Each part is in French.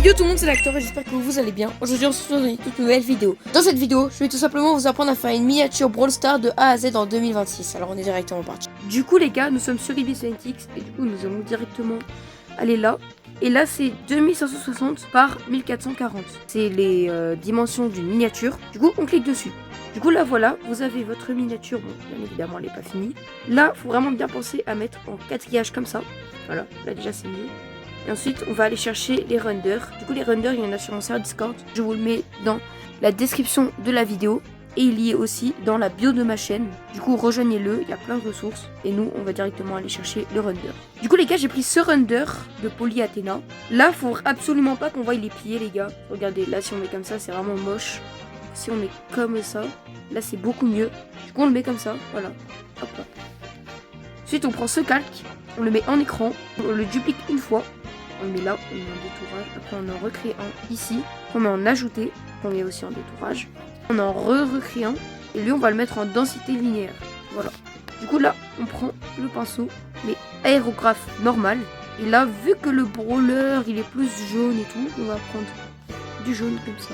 Yo tout le monde, c'est l'acteur et j'espère que vous allez bien. Aujourd'hui on se retrouve dans une toute nouvelle vidéo. Dans cette vidéo, je vais tout simplement vous apprendre à faire une miniature Brawl Stars de A à Z en 2026. Alors on est directement parti. Du coup les gars, nous sommes sur Ibis et du coup nous allons directement aller là. Et là c'est 2560 par 1440. C'est les dimensions d'une miniature. Du coup on clique dessus. Du coup là voilà, vous avez votre miniature. Bon, bien évidemment elle n'est pas finie. Là, faut vraiment bien penser à mettre en quatriage comme ça. Voilà, là déjà c'est mieux. Et ensuite, on va aller chercher les renders. Du coup, les renders, il y en a sur mon serveur Discord. Je vous le mets dans la description de la vidéo. Et il y est aussi dans la bio de ma chaîne. Du coup, rejoignez-le, il y a plein de ressources. Et nous, on va directement aller chercher le render. Du coup, les gars, j'ai pris ce render de Poly Athéna. Là, faut absolument pas qu'on voie les pieds, les gars. Regardez, là, si on met comme ça, c'est vraiment moche. Si on met comme ça, là, c'est beaucoup mieux. Du coup, on le met comme ça, voilà. Hop là. Ensuite, on prend ce calque, on le met en écran, on le duplique une fois. On le met là, on met en détourage, après on en recrée un ici, on met en ajouter, on met aussi en détourage, on en recrée un, et lui on va le mettre en densité linéaire, voilà. Du coup là, on prend le pinceau, mais aérographe normal, et là vu que le brawler il est plus jaune et tout, on va prendre du jaune comme ça,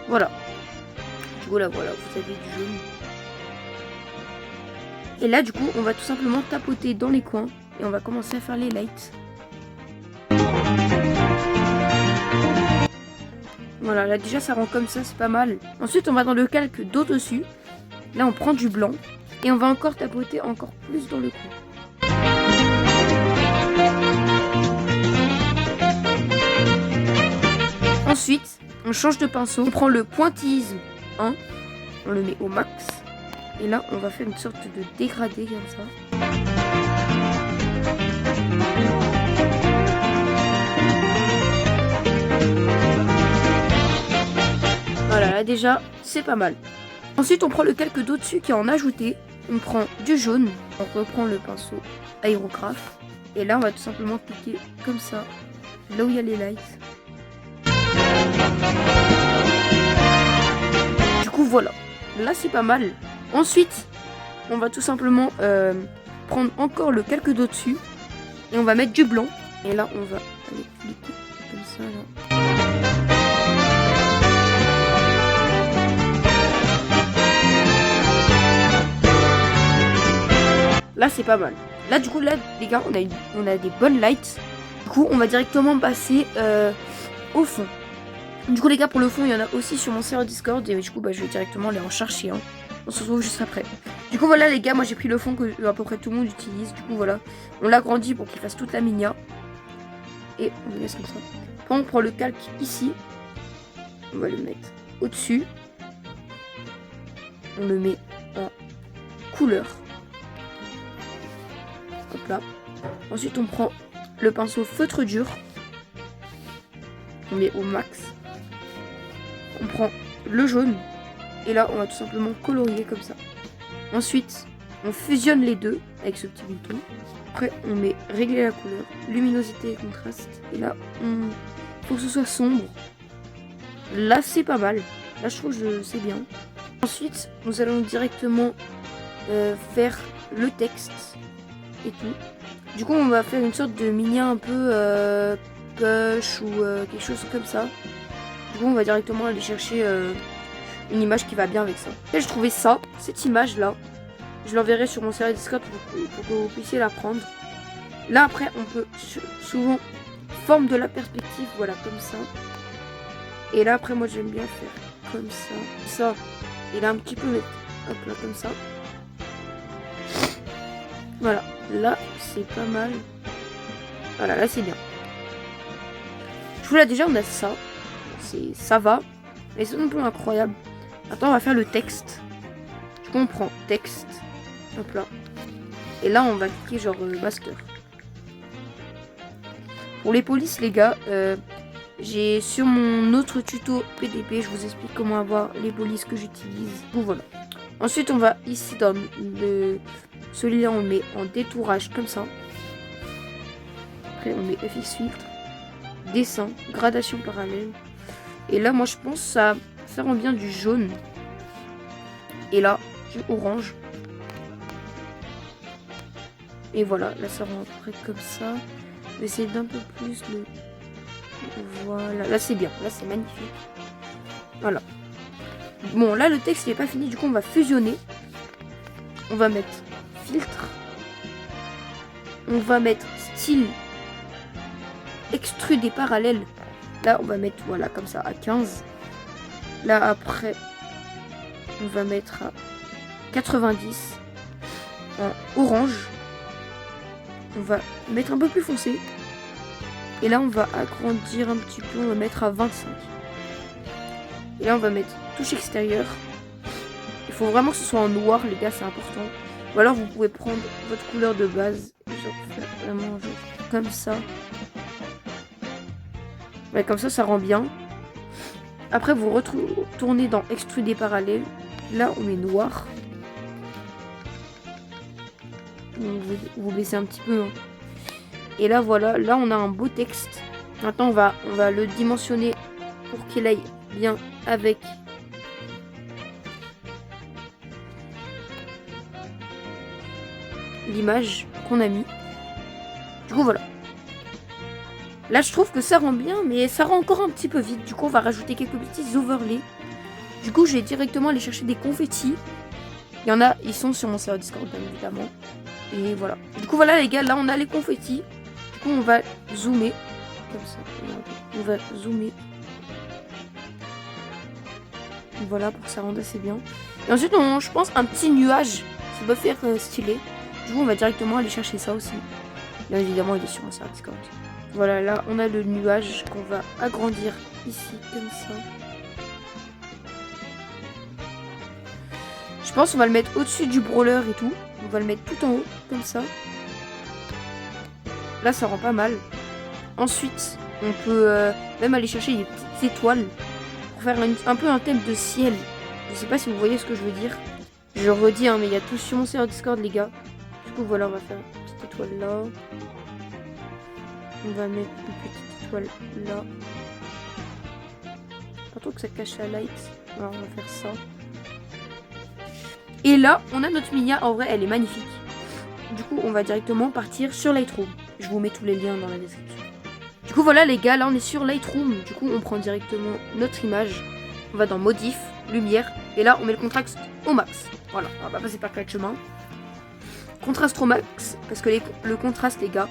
voilà. Du coup là voilà, vous avez du jaune. Et là du coup on va tout simplement tapoter dans les coins. Et on va commencer à faire les lights. Voilà, là déjà ça rend comme ça, c'est pas mal. Ensuite on va dans le calque d'au-dessus. Là on prend du blanc. Et on va encore tapoter encore plus dans le coin. Ensuite, on change de pinceau. On prend le pointillisme 1. On le met au max. Et là on va faire une sorte de dégradé comme ça. Voilà, là déjà, c'est pas mal. Ensuite, on prend le calque d'au-dessus qui est en ajouté. On prend du jaune. On reprend le pinceau aérographe. Et là, on va tout simplement cliquer comme ça, là où il y a les lights. Du coup, voilà. Là, c'est pas mal. Ensuite, on va tout simplement prendre encore le calque d'au-dessus. Et on va mettre du blanc. Et là, on va aller cliquer comme ça, là. Là c'est pas mal. Là du coup là les gars on a des bonnes lights. Du coup on va directement passer au fond. Du coup les gars pour le fond il y en a aussi sur mon serveur Discord. Et du coup je vais directement aller en chercher un. On se retrouve juste après. Du coup voilà les gars, moi j'ai pris le fond que à peu près tout le monde utilise. Du coup voilà, on l'agrandit pour qu'il fasse toute la minia. Et on le laisse comme ça. Après on prend le calque ici. On va le mettre au dessus. On le met en couleur. Hop là. Ensuite on prend le pinceau feutre dur. On met au max. On prend le jaune. Et là on va tout simplement colorier comme ça. Ensuite on fusionne les deux avec ce petit bouton. Après on met régler la couleur, luminosité et contraste. Et là on faut que ce soit sombre. Là c'est pas mal. Là je trouve que c'est bien. Ensuite nous allons directement faire le texte et tout. Du coup on va faire une sorte de mini un peu push ou quelque chose comme ça. Du coup on va directement aller chercher une image qui va bien avec ça. Et je trouvais ça, cette image là, je l'enverrai sur mon serveur Discord pour que vous puissiez la prendre. Là après on peut souvent forme de la perspective, voilà comme ça. Et là après moi j'aime bien faire comme ça. Et là un petit peu mettre hop là comme ça. Voilà, là c'est pas mal. Voilà, là c'est bien. Je vous l'ai déjà, on a ça. Ça va. Mais c'est non plus incroyable. Maintenant on va faire le texte. Du coup on prend texte. Hop là. Et là on va cliquer genre master. Pour les polices les gars, j'ai sur mon autre tuto PDP, je vous explique comment avoir les polices que j'utilise. Bon voilà. Ensuite on va ici dans celui-là on le met en détourage comme ça. Après on met FX filtre, dessin, gradation parallèle. Et là moi je pense que ça rend bien du jaune. Et là du orange. Et voilà, là ça rend à peu près comme ça. Je vais essayer d'un peu plus de... Voilà, là c'est bien, là c'est magnifique. Voilà. Bon, là le texte n'est pas fini, du coup on va fusionner. On va mettre filtre. On va mettre style extrudé parallèle. Là on va mettre, voilà, comme ça, à 15. Là après, on va mettre à 90. En orange. On va mettre un peu plus foncé. Et là on va agrandir un petit peu, on va mettre à 25. Et là on va mettre touche extérieure. Il faut vraiment que ce soit en noir les gars, c'est important. Ou alors vous pouvez prendre votre couleur de base et genre faire vraiment genre comme ça. Ouais, comme ça rend bien. Après vous retournez dans extrudé parallèle. Là on met noir. Donc, vous baissez un petit peu. Hein. Et là voilà, là on a un beau texte. Maintenant on va le dimensionner pour qu'il aille bien avec l'image qu'on a mis. Du coup voilà. Là je trouve que ça rend bien, mais ça rend encore un petit peu vite. Du coup on va rajouter quelques petits overlays. Du coup je vais directement aller chercher des confettis. Il y en a, ils sont sur mon serveur Discord bien évidemment. Et voilà. Du coup voilà les gars, là on a les confettis. Du coup on va zoomer. Comme ça. On va zoomer. Voilà pour que ça rende assez bien. Et ensuite je pense un petit nuage. Ça peut faire stylé. Du coup on va directement aller chercher ça aussi. Bien évidemment il est sur mon serveur Discord. Voilà, là on a le nuage qu'on va agrandir ici comme ça. Je pense qu'on va le mettre au-dessus du brawler et tout. On va le mettre tout en haut comme ça. Là ça rend pas mal. Ensuite on peut même aller chercher des petites étoiles pour faire un peu un thème de ciel. Je sais pas si vous voyez ce que je veux dire. Je redis hein, mais il y a tout sur mon serveur Discord les gars. Du coup voilà, on va faire une petite étoile là. On va mettre une petite étoile là. Pas trop que ça cache la light. Alors on va faire ça. Et là, on a notre Minia. En vrai, elle est magnifique. Du coup, on va directement partir sur Lightroom. Je vous mets tous les liens dans la description. Du coup, voilà les gars, là on est sur Lightroom. Du coup, on prend directement notre image. On va dans Modif, Lumière. Et là, on met le contraste au max. Voilà, on va passer par quatre chemins. Contraste au max, parce que le contraste, les gars,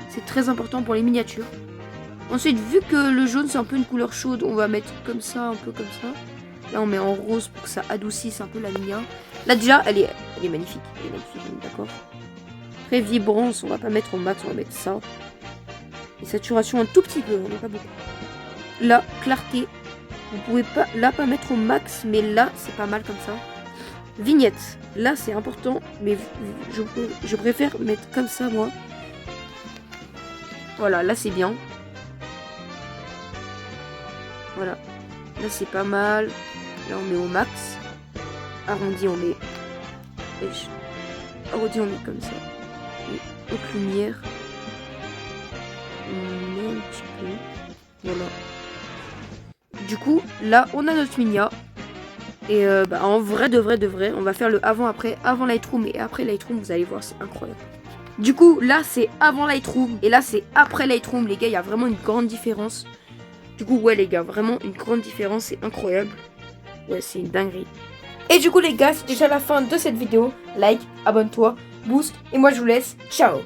c'est très important pour les miniatures. Ensuite, vu que le jaune c'est un peu une couleur chaude, on va mettre comme ça, un peu comme ça. Là on met en rose pour que ça adoucisse un peu la Minia. Là déjà elle est magnifique. Elle est magnifique, d'accord. Très vibrance, on va pas mettre au max, on va mettre ça. Et saturation un tout petit peu, on n'est pas beaucoup. Là, clarté, vous pouvez pas là pas mettre au max, mais là c'est pas mal comme ça. Vignette, là c'est important, mais je préfère mettre comme ça moi. Voilà, là c'est bien. Voilà. Là c'est pas mal. Là on met au max. Arrondi on met. Arrondi on met comme ça. Et haute lumière. On met un petit peu. Voilà. Du coup, là on a notre Minia. Et en vrai de vrai, on va faire le avant-après. Avant Lightroom et après Lightroom, vous allez voir, c'est incroyable. Du coup, là, c'est avant Lightroom. Et là, c'est après Lightroom. Les gars, il y a vraiment une grande différence. Du coup, ouais, les gars, vraiment une grande différence. C'est incroyable. Ouais, c'est une dinguerie. Et du coup, les gars, c'est déjà la fin de cette vidéo. Like, abonne-toi, boost. Et moi, je vous laisse. Ciao.